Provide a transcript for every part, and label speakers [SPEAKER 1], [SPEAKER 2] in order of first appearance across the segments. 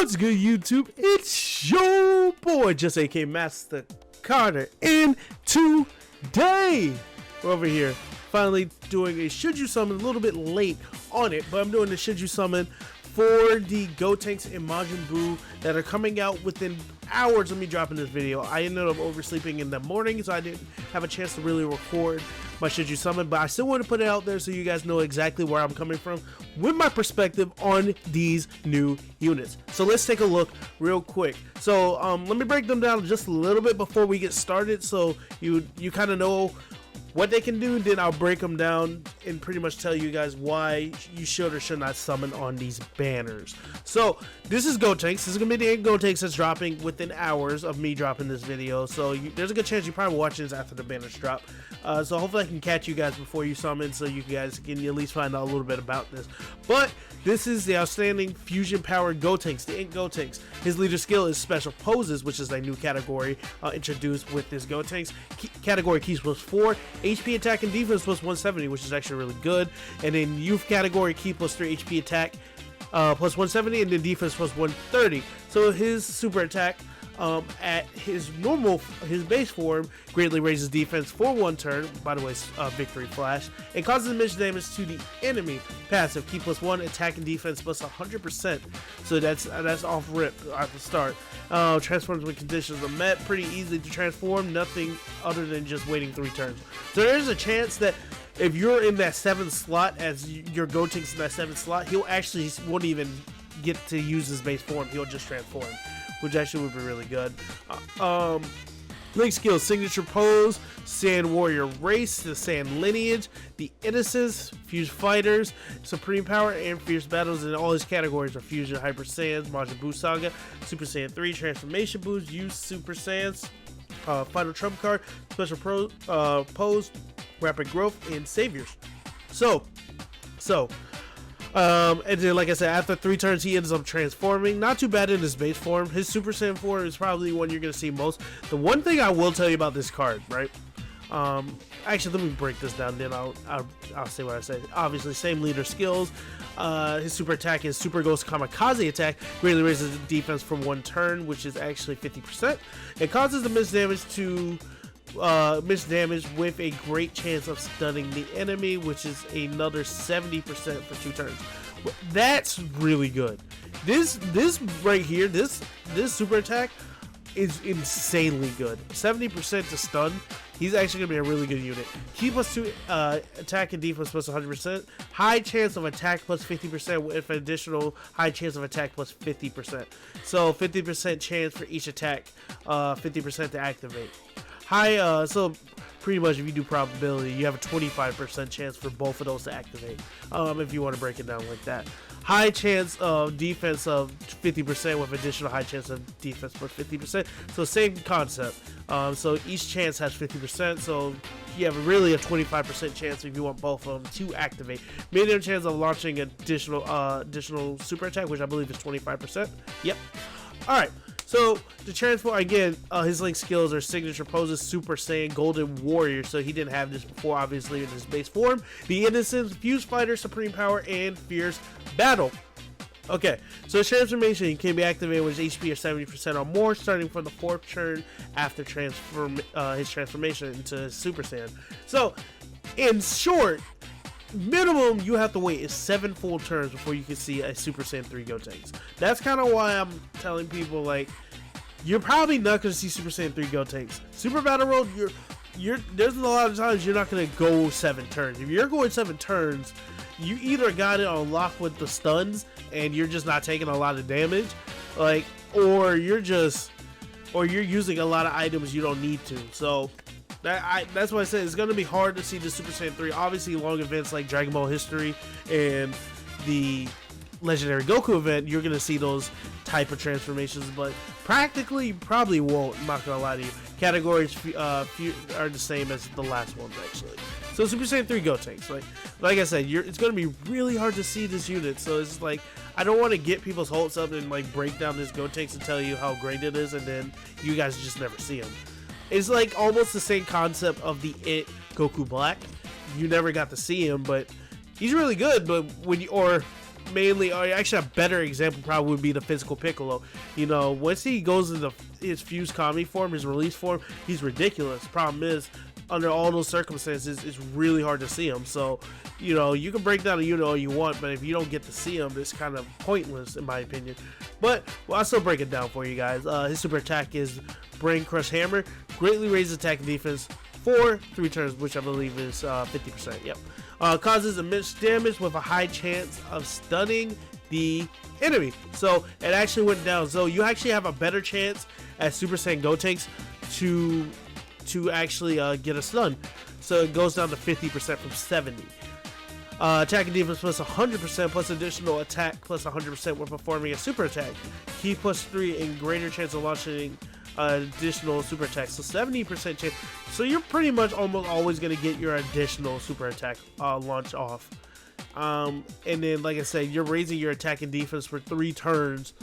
[SPEAKER 1] What's good, YouTube? It's your boy, just AK Master Carter, and today we're over here finally doing a Should You Summon, a little bit late on it, but I'm doing the Should You Summon for the Gotenks and Buu that are coming out within hours of me dropping this video. I ended up oversleeping in the morning, so I didn't have a chance to really record my Should You Summon, but I still want to put it out there so you guys know exactly where I'm coming from with my perspective on these new units. So let's take a look real quick. So let me break them down just a little bit before we get started, so you kind of know what they can do. Then I'll break them down and pretty much tell you guys why you should or should not summon on these banners. So this is Gotenks. This is gonna be the Gotenks that's dropping within hours of me dropping this video. So there's a good chance you probably watching this after the banners drop. So hopefully I can catch you guys before you summon, so you guys can at least find out a little bit about this. But this is the outstanding fusion powered Gotenks, the Ink Gotenks. His leader skill is special poses, which is a new category introduced with this Gotenks. Category keys plus 4, HP attack and defense plus 170, which is actually really good. And then youth category key plus 3 HP attack plus 170, and then defense plus 130. So his super attack at his base form greatly raises defense for 1 turn, by the way, victory flash, and causes immense damage to the enemy. Passive key plus 1, attack and defense plus 100%. So that's off rip at the start. Transforms when conditions are met, pretty easy to transform, nothing other than just waiting 3 turns. So there's a chance that if you're in that 7th slot, as your Gotenks in that 7th slot, he'll actually won't even get to use his base form, he'll just transform, which actually would be really good. Link skills: signature pose, Saiyan warrior race, the Saiyan lineage, the innocence, fused fighters, supreme power, and fierce battles. In all his categories are fusion, hyper saiyans, Majin Buu saga, Super Saiyan 3, transformation boost, use super saiyans, final trump card, special pose, rapid growth, and saviors. And then, like I said, after 3 turns, he ends up transforming. Not too bad in his base form. His Super Saiyan 4 is probably one you're going to see most. The one thing I will tell you about this card, right? Actually, let me break this down, then I'll say what I say. Obviously, same leader skills. His super attack is Super Ghost Kamikaze attack. Greatly raises defense for 1 turn, which is actually 50%. It causes the miss damage with a great chance of stunning the enemy, which is another 70% for 2 turns. That's really good. This right here, this super attack is insanely good. 70% to stun. He's actually gonna be a really good unit. Key plus 2 attack and defense plus 100%. High chance of attack plus 50% with an additional high chance of attack plus 50%. So 50% chance for each attack, 50% to activate. High, so pretty much if you do probability, you have a 25% chance for both of those to activate, if you want to break it down like that. High chance of defense of 50% with additional high chance of defense plus 50%. So same concept. So each chance has 50%, so you have really a 25% chance if you want both of them to activate. Medium chance of launching additional super attack, which I believe is 25%. Yep. Alright. So, to transform, again, his link skills are signature poses, Super Saiyan, Golden Warrior, so he didn't have this before, obviously, in his base form. The Innocence, Fused Fighter, Supreme Power, and Fierce Battle. Okay, so his transformation can be activated with his HP of 70% or more, starting from the 4th turn after his transformation into his Super Saiyan. So, in short, minimum you have to wait is 7 full turns before you can see a Super Saiyan 3 Gotenks. That's kind of why I'm telling people, like, you're probably not going to see Super Saiyan 3 Gotenks. Super Battle Road, there's a lot of times you're not going to go 7 turns. If you're going 7 turns, you either got it on lock with the stuns and you're just not taking a lot of damage, like, or you're using a lot of items you don't need to. So that's why I said it's going to be hard to see the Super Saiyan 3. Obviously, long events like Dragon Ball History and the Legendary Goku event, you're going to see those type of transformations, but practically you probably won't. I'm not going to lie to you. Categories are the same as the last ones, actually. So Super Saiyan 3 Gotenks, like I said, it's going to be really hard to see this unit, so it's like, I don't want to get people's hopes up and like break down this Gotenks and tell you how great it is, and then you guys just never see him. It's like almost the same concept of the It Goku Black. You never got to see him, but he's really good. But when you, or mainly, or actually a better example probably would be the physical Piccolo. You know, once he goes into his fused Kami form, his release form, he's ridiculous. Problem is, under all those circumstances, it's really hard to see him. So, you know, you can break down a unit all you want, but if you don't get to see him, it's kind of pointless in my opinion. But I'll still break it down for you guys. His super attack is Brain Crush Hammer, greatly raises attack and defense for 3 turns, which I believe is 50%. Yep. Causes immense damage with a high chance of stunning the enemy. So it actually went down. So you actually have a better chance as Super Saiyan Gotenks to actually get a stun. So it goes down to 50% from 70. Attack and defense plus 100% plus additional attack plus 100% when performing a super attack. Key plus 3 and greater chance of launching additional super attack. So 70% chance. So you're pretty much almost always going to get your additional super attack launch off. And then, like I said, you're raising your attack and defense for 3 turns,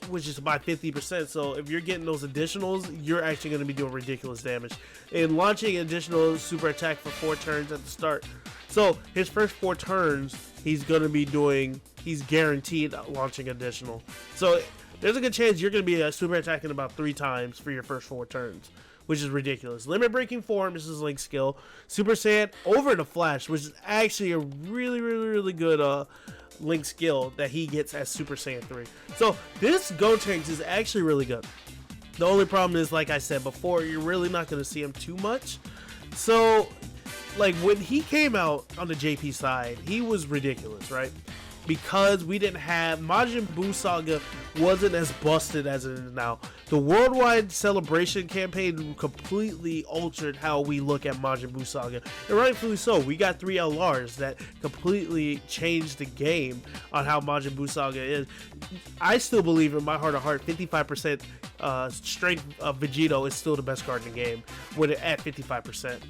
[SPEAKER 1] which is by 50%. So if you're getting those additionals, you're actually going to be doing ridiculous damage. And launching additional super attack for 4 turns at the start. So his first 4 turns, he's guaranteed launching additional. So there's a good chance you're going to be super attacking about 3 times for your first 4 turns, which is ridiculous. Limit Breaking Form, this is Link's skill. Super Saiyan over the Flash, which is actually a really good Link skill that he gets as Super Saiyan 3. So this Gotenks is actually really good. The only problem is, like I said before, you're really not going to see him too much. So, like, when he came out on the JP side, he was ridiculous, right? Because we didn't have Majin Buu Saga wasn't as busted as it is now. The worldwide celebration campaign completely altered how we look at Majin Buu Saga, and rightfully so. We got 3 LRs that completely changed the game on how Majin Buu Saga is. I still believe in my heart of heart, 55% strength of Vegito is still the best card in the game. With it at 55%,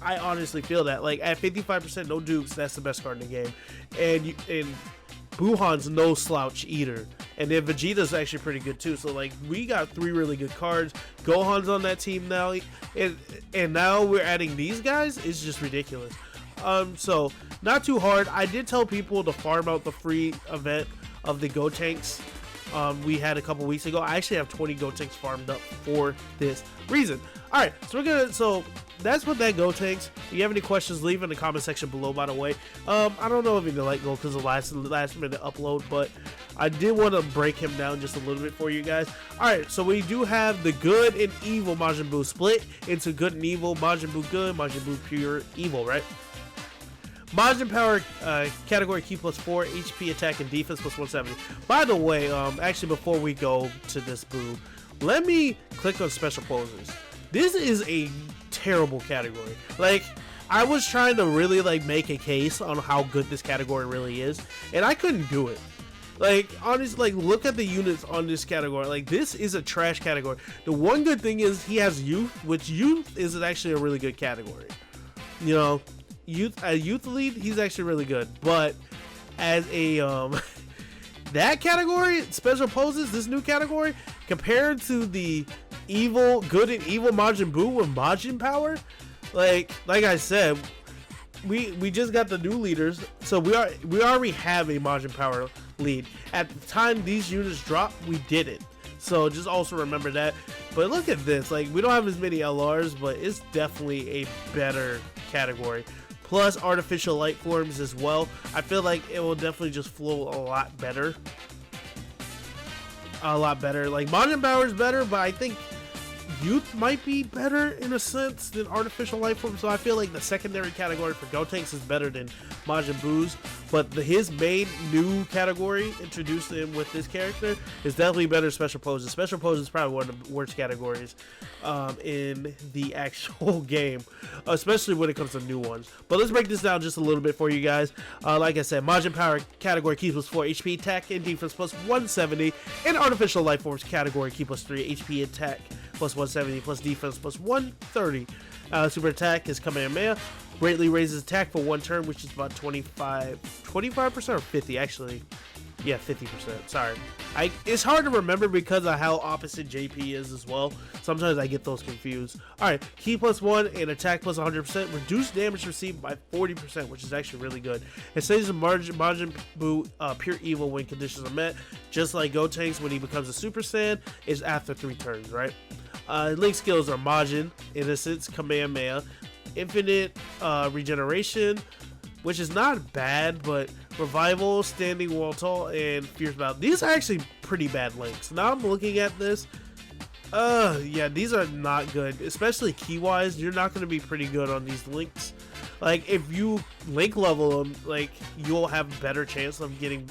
[SPEAKER 1] I honestly feel that, like, at 55% no dukes, that's the best card in the game. And Buhan's no slouch either. And then Vegeta's actually pretty good too. So, like, we got 3 really good cards. Gohan's on that team now. And now we're adding these guys. It's just ridiculous. So, not too hard. I did tell people to farm out the free event of the Gotenks we had a couple weeks ago. I actually have 20 Gotenks farmed up for this reason. Alright, so that's what that Gotenks. If you have any questions, leave in the comment section below, by the way. I don't know if he can let go because of the last minute upload, but I did want to break him down just a little bit for you guys. Alright, so we do have the good and evil Majin Buu split into good and evil, Majin Buu good, Majin Buu pure evil, right? Majin Power category key plus 4, HP attack and defense plus 170. By the way, actually before we go to this Buu, let me click on special poses. This is a terrible category. Like, I was trying to really, like, make a case on how good this category really is, and I couldn't do it. Like, honestly, like, look at the units on this category. Like, this is a trash category. The one good thing is he has youth, which youth is actually a really good category. You know, youth lead, he's actually really good. But as a that category, special poses, this new category, compared to the evil, good and evil Majin Buu with Majin Power, like I said, we just got the new leaders, so we already have a Majin Power lead. At the time these units dropped, we didn't. So just also remember that. But look at this, like, we don't have as many LRs, but it's definitely a better category. Plus artificial light forms as well. I feel like it will definitely just flow a lot better. Like, Majin Power is better, but I think youth might be better in a sense than artificial life form. So I feel like the secondary category for Gotenks is better than Majin Buu's, but his main new category introduced him with this character is definitely better. Special poses. Special poses is probably one of the worst categories in the actual game, especially when it comes to new ones. But let's break this down just a little bit for you guys. Like I said, Majin Power category key plus 4, HP attack and defense plus 170, and artificial life forms category key plus 3, HP attack plus 170 plus defense plus 130. Super attack is Kamehameha. Greatly raises attack for 1 turn, which is about 25% or 50 actually. Yeah, 50%. Sorry. It's hard to remember because of how opposite JP is as well. Sometimes I get those confused. Alright, key +1 and attack +100%. Reduce damage received by 40%, which is actually really good. It says Majin Buu pure evil when conditions are met. Just like Gotenks when he becomes a Super Saiyan, is after 3 turns, right? Link skills are Majin, Innocence, Kamehameha, Infinite Regeneration, which is not bad, but Revival, Standing Wall Tall, and Fierce Battle. These are actually pretty bad links. Now I'm looking at this. Yeah, these are not good, especially key-wise. You're not going to be pretty good on these links. Like, if you link level them, like, you'll have a better chance of getting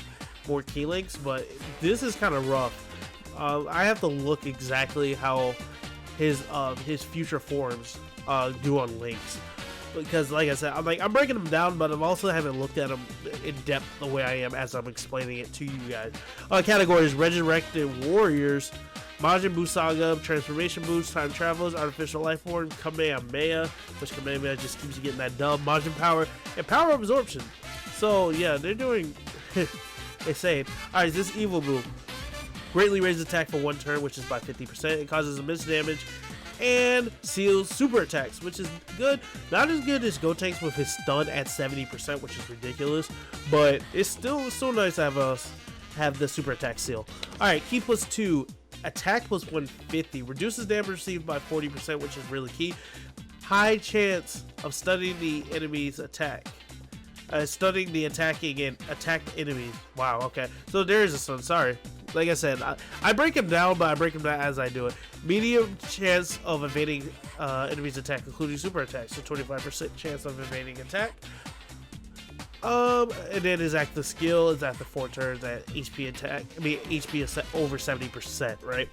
[SPEAKER 1] more key links, but this is kind of rough. I have to look exactly how his future forms do on links. Because, like I said, I'm breaking them down, but I also haven't looked at them in depth the way I am as I'm explaining it to you guys. Categories: Resurrected Warriors, Majin Buu Saga, Transformation Boost, Time Travelers, Artificial Life Form, Kamehameha, which Kamehameha just keeps you getting that dub, Majin Power, and Power Absorption. So, yeah, they're doing insane. Alright, this Evil Buu greatly raises attack for 1 turn, which is by 50%. It causes immense damage and seals super attacks, which is good. Not as good as Gotenks with his stun at 70%, which is ridiculous, but it's still so nice to have the super attack seal. Alright, key +2, attack +150, reduces damage received by 40%, which is really key. High chance of stunning the enemy's attack. Stunning the attacking and attacked enemies. Wow, okay. So there is a stun, sorry. Like I said, I break them down, but I break them down as I do it. Medium chance of evading enemies' attack, including super attacks. So 25% chance of evading attack. And then his active skill is after 4 turns at HP attack. I mean, HP is over 70%, right?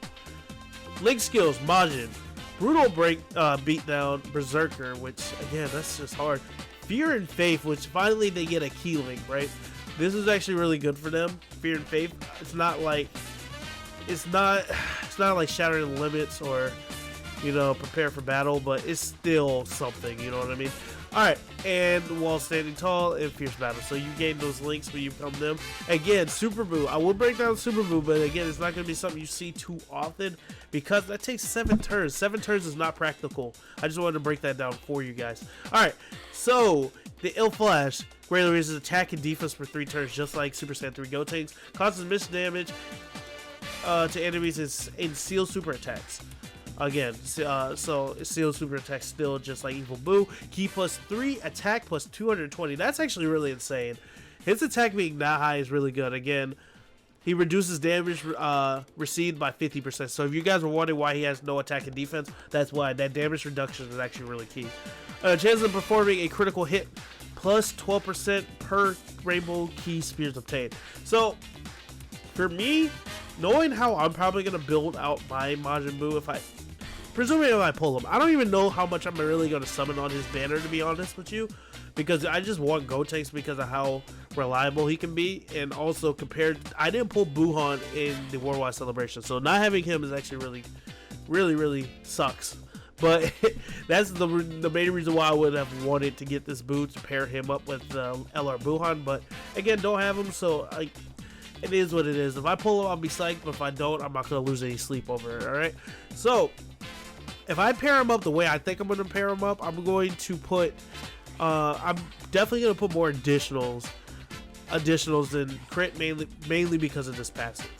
[SPEAKER 1] Link skills: Majin, Brutal Beatdown, Berserker, which again, that's just hard. Fear and Faith, which finally they get a key link, right? This is actually really good for them. Fear and Faith. It's not like Shattering the Limits or, you know, Prepare for Battle, but it's still something, you know what I mean? Alright, and While Standing Tall and Fierce Battle. So you gain those links when you become them. Again, Super Buu. I will break down Super Buu, but again, it's not going to be something you see too often because that takes 7 turns. 7 turns is not practical. I just wanted to break that down for you guys. Alright, so the Ill Flash greatly raises attack and defense for 3 turns, just like Super Saiyan 3 Gotenks. Causes missed damage to enemies and seals super attacks. Again, so seals super attacks still just like Evil Buu. Key +3, attack +220. That's actually really insane. His attack being that high is really good. Again, he reduces damage received by 50%. So if you guys were wondering why he has no attack and defense, that's why. That damage reduction is actually really key. Chance of performing a critical hit plus 12% per Rainbow Key Spears obtained. So for me, knowing how I'm probably going to build out my Majin Buu, presuming if I pull him, I don't even know how much I'm really going to summon on his banner, to be honest with you, because I just want Gotenks because of how reliable he can be, and also I didn't pull Buhan in the Worldwide Celebration, so not having him is actually really sucks. But that's the main reason why I would have wanted to get this Buu to pair him up with LR Buhan, but again, don't have him, so it is what it is. If I pull him, I'll be psyched, but if I don't, I'm not going to lose any sleep over it, alright? So, if I pair him up the way I think I'm going to pair him up, I'm going to put, I'm definitely going to put more additionals than crit, mainly because of this passive.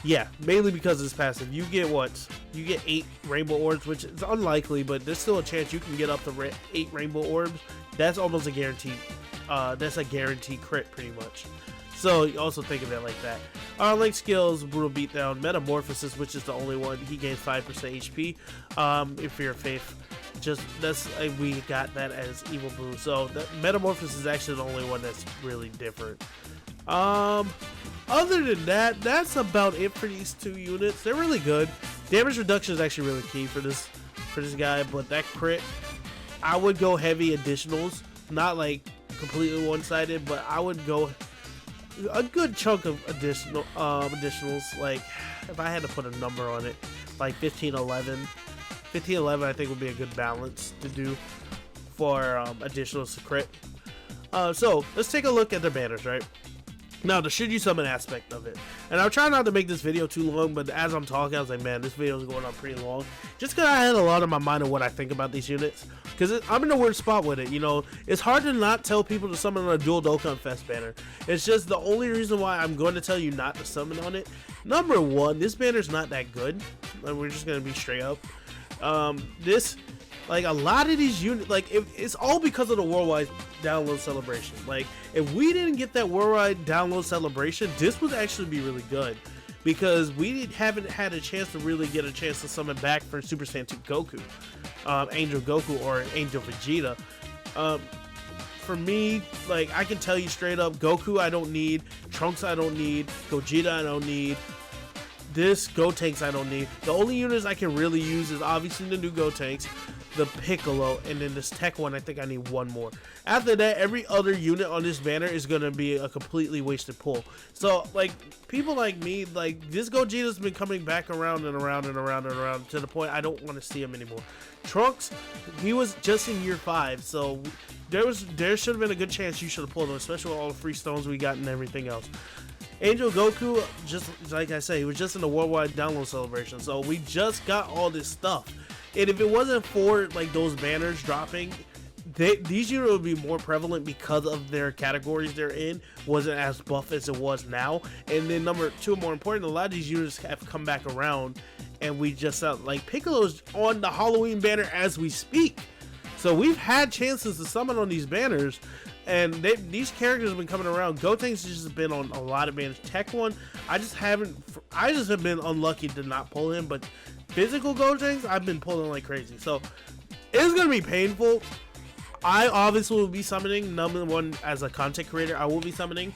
[SPEAKER 1] Yeah, mainly because of this passive. You get what? You get 8 rainbow orbs, which is unlikely, but there's still a chance you can get up to 8 rainbow orbs. That's almost a guarantee. That's a guaranteed crit, pretty much. So you also think of it like that. Link skills: Brutal Beatdown, Metamorphosis, which is the only one. He gains 5% HP. In Fear of Faith, we got that as Evil Buu. So the Metamorphosis is actually the only one that's really different. Other than that, that's about it for these 2 units. They're really good. Damage reduction is actually really key for this guy, but that crit, I would go heavy additionals, not like completely one-sided, but I would go a good chunk of additionals. Like if I had to put a number on it, like 15-11 I think would be a good balance to do for additionals to crit. So let's take a look at their banners, right? Now, the should you summon aspect of it, and I'll try not to make this video too long, but as I'm talking, I was like, man, this video is going on pretty long, just because I had a lot in my mind of what I think about these units, because I'm in a weird spot with it, you know. It's hard to not tell people to summon on a dual Dokkanfest banner. It's just the only reason why I'm going to tell you not to summon on it. Number one, this banner's not that good, and we're just going to be straight up. Like, a lot of these units, like, it's all because of the worldwide download celebration. Like, if we didn't get that worldwide download celebration, this would actually be really good, because we haven't had a chance to really get a chance to summon back for Super Saiyan 2 Goku, Angel Goku or Angel Vegeta. For me, like, I can tell you straight up, Goku I don't need, Trunks I don't need, Gogeta I don't need, this Gotenks I don't need. The only units I can really use is obviously the new Gotenks, the Piccolo, and then this tech one. I think I need one more. After that, every other unit on this banner is going to be a completely wasted pull. So, like, people like me, like, this Gogeta's been coming back around and around and around and around to the point I don't want to see him anymore. Trunks, he was just in year 5, so there should have been a good chance you should have pulled him, especially with all the free stones we got and everything else. Angel Goku, just like I say, he was just in the worldwide download celebration, so we just got all this stuff. And if it wasn't for, like, those banners dropping, these units would be more prevalent because of their categories they're in, wasn't as buff as it was now. And then number 2, more important, a lot of these units have come back around, and we just like, Piccolo's on the Halloween banner as we speak. So we've had chances to summon on these banners, and these characters have been coming around. Gotenks has just been on a lot of banners. Tech one, I just have been unlucky to not pull him, but physical Gotenks, I've been pulling like crazy. So it's gonna be painful. I obviously will be summoning. Number 1, as a content creator, I will be summoning.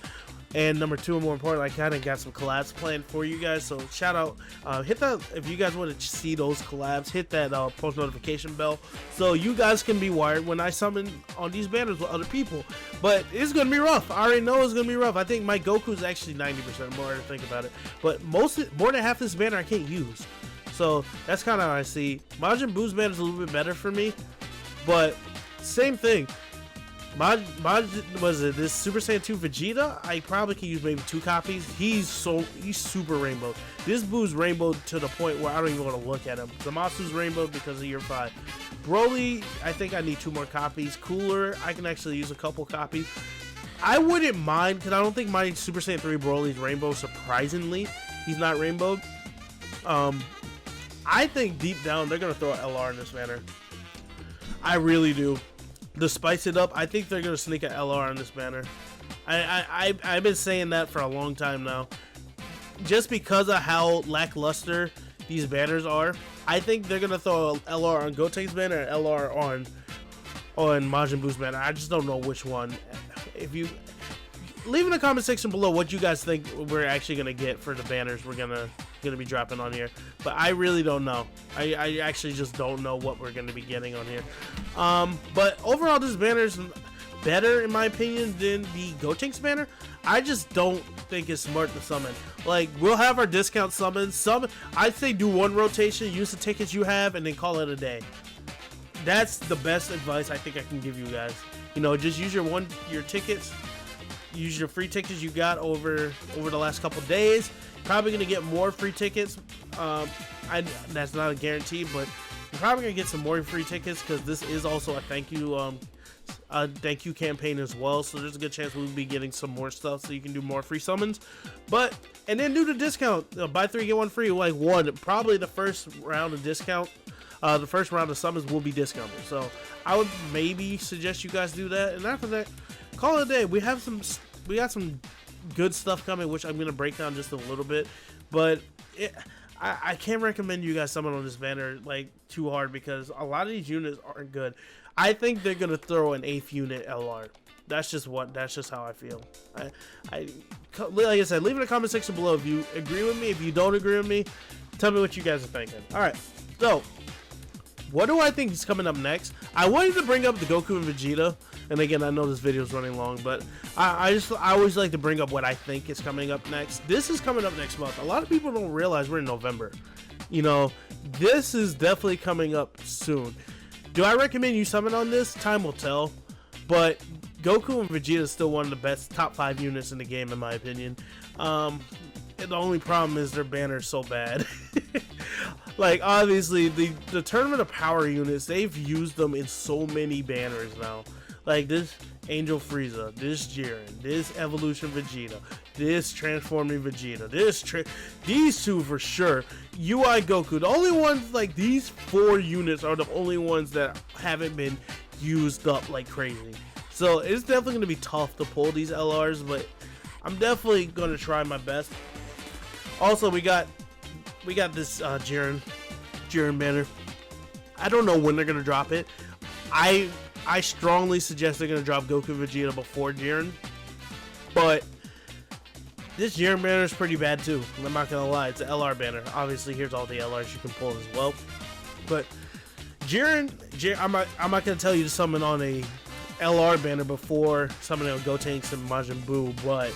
[SPEAKER 1] And number 2, and more important, I kind of got some collabs planned for you guys. So shout out, hit that if you guys want to see those collabs. Hit that post notification bell so you guys can be wired when I summon on these banners with other people. But it's gonna be rough. I already know it's gonna be rough. I think my Goku is actually 90% more to think about it. But more than half this banner I can't use. So that's kind of how I see. Majin Buu's banner is a little bit better for me, but same thing. This Super Saiyan 2 Vegeta, I probably can use maybe 2 copies. He's super rainbow. This Buu's rainbow to the point where I don't even want to look at him. Zamasu's rainbow because of year 5. Broly, I think I need 2 more copies. Cooler, I can actually use a couple copies. I wouldn't mind, because I don't think my Super Saiyan 3 Broly's rainbow, surprisingly. He's not rainbowed. I think deep down they're going to throw an LR in this banner. I really do. To spice it up, I think they're going to sneak an LR on this banner. I've been saying that for a long time now. Just because of how lackluster these banners are, I think they're going to throw an LR on Gotenks banner and LR on Majin Buu's banner. I just don't know which one. If you leave in the comment section below what you guys think we're actually going to get for the banners we're gonna be dropping on here, but I really don't know. I actually just don't know what we're going to be getting on here. But overall, this banner is better in my opinion than the Gotenks banner. I just don't think it's smart to summon. Like, we'll have our discount summons. I'd say do 1 rotation, use the tickets you have, and then call it a day. That's the best advice I think I can give you guys. You know, just use your tickets, use your free tickets you got over the last couple days. Probably gonna get more free tickets. That's not a guarantee, but you're probably gonna get some more free tickets because this is also a thank you campaign as well. So there's a good chance we'll be getting some more stuff, so you can do more free summons. And then do the discount. Buy 3 get 1 free. Like probably the first round of discount. The first round of summons will be discounted. So I would maybe suggest you guys do that. And after that, call it a day. We got some good stuff coming, which I'm gonna break down just a little bit, but I can't recommend you guys summon on this banner like too hard because a lot of these units aren't good. I think they're gonna throw an 8th unit LR. That's just how I feel. Like I said, leave in the comment section below if you agree with me. If you don't agree with me, tell me what you guys are thinking. All right, so what do I think is coming up next? I wanted to bring up the Goku and Vegeta, and again, I know this video is running long, but I always like to bring up what I think is coming up next. This is coming up next month. A lot of people don't realize we're in November. You know, this is definitely coming up soon. Do I recommend you summon on this? Time will tell, but Goku and Vegeta is still one of the best top 5 units in the game, in my opinion. And the only problem is their banner is so bad. Like, obviously, the Tournament of Power units, they've used them in so many banners now. Like this Angel Frieza, this Jiren, this Evolution Vegeta, this Transforming Vegeta, these two for sure. UI Goku, the only ones, like these 4 units are the only ones that haven't been used up like crazy. So it's definitely going to be tough to pull these LRs, but I'm definitely going to try my best. Also, we got this Jiren banner. I don't know when they're going to drop it. I strongly suggest they're going to drop Goku Vegeta before Jiren, but this Jiren banner is pretty bad too. I'm not going to lie. It's an LR banner. Obviously, here's all the LRs you can pull as well. But Jiren, I'm not going to tell you to summon on a LR banner before summoning on Gotenks and Majin Buu, but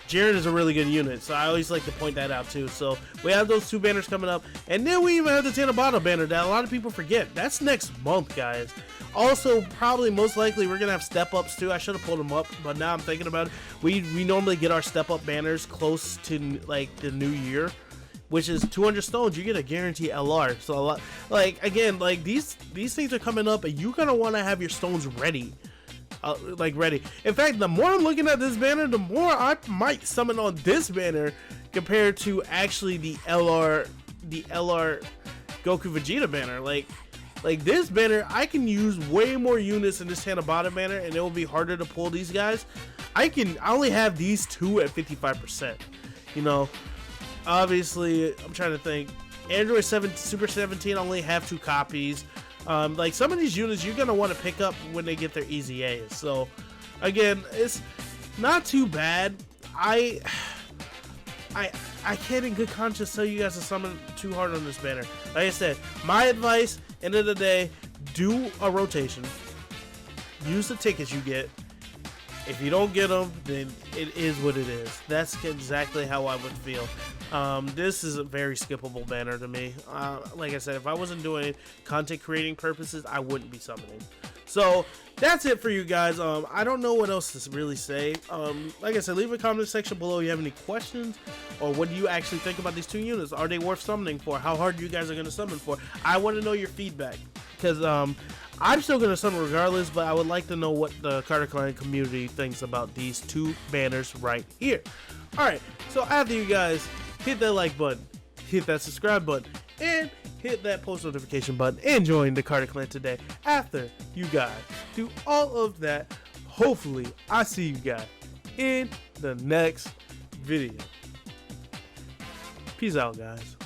[SPEAKER 1] Jiren is a really good unit, so I always like to point that out too. So we have those 2 banners coming up, and then we even have the Tanabata banner that a lot of people forget. That's next month, guys. Also, probably most likely we're gonna have step ups too. I should have pulled them up, but now I'm thinking about it. We normally get our step up banners close to like the new year, which is 200 stones. You get a guarantee LR. So a lot, like again, like these things are coming up, and you're gonna want to have your stones ready. Ready. In fact, the more I'm looking at this banner, the more I might summon on this banner compared to actually the LR Goku Vegeta banner. Like this banner, I can use way more units in this Tanabata banner, and it will be harder to pull these guys. I only have these 2 at 55%. You know, obviously, I'm trying to think. Android 7 Super 17 only have 2 copies. Like some of these units you're gonna want to pick up when they get their easy A's. So again, it's not too bad. I can't in good conscience tell you guys to summon too hard on this banner. Like I said, my advice, end of the day, do a rotation. Use the tickets you get. If you don't get them, then it is what it is. That's exactly how I would feel. This is a very skippable banner to me. Like I said, if I wasn't doing content creating purposes, I wouldn't be summoning. So that's it for you guys. I don't know what else to really say. Like I said, leave a comment section below if you have any questions, or what do you actually think about these 2 units? Are they worth summoning for? How hard you guys are going to summon for? I want to know your feedback, because I'm still going to summon regardless, but I would like to know what the Carter Clan community thinks about these 2 banners right here. Alright, so after you guys hit that like button, hit that subscribe button, and hit that post notification button, and join the Carter Clan today. After you guys do all of that, hopefully I see you guys in the next video. Peace out, guys.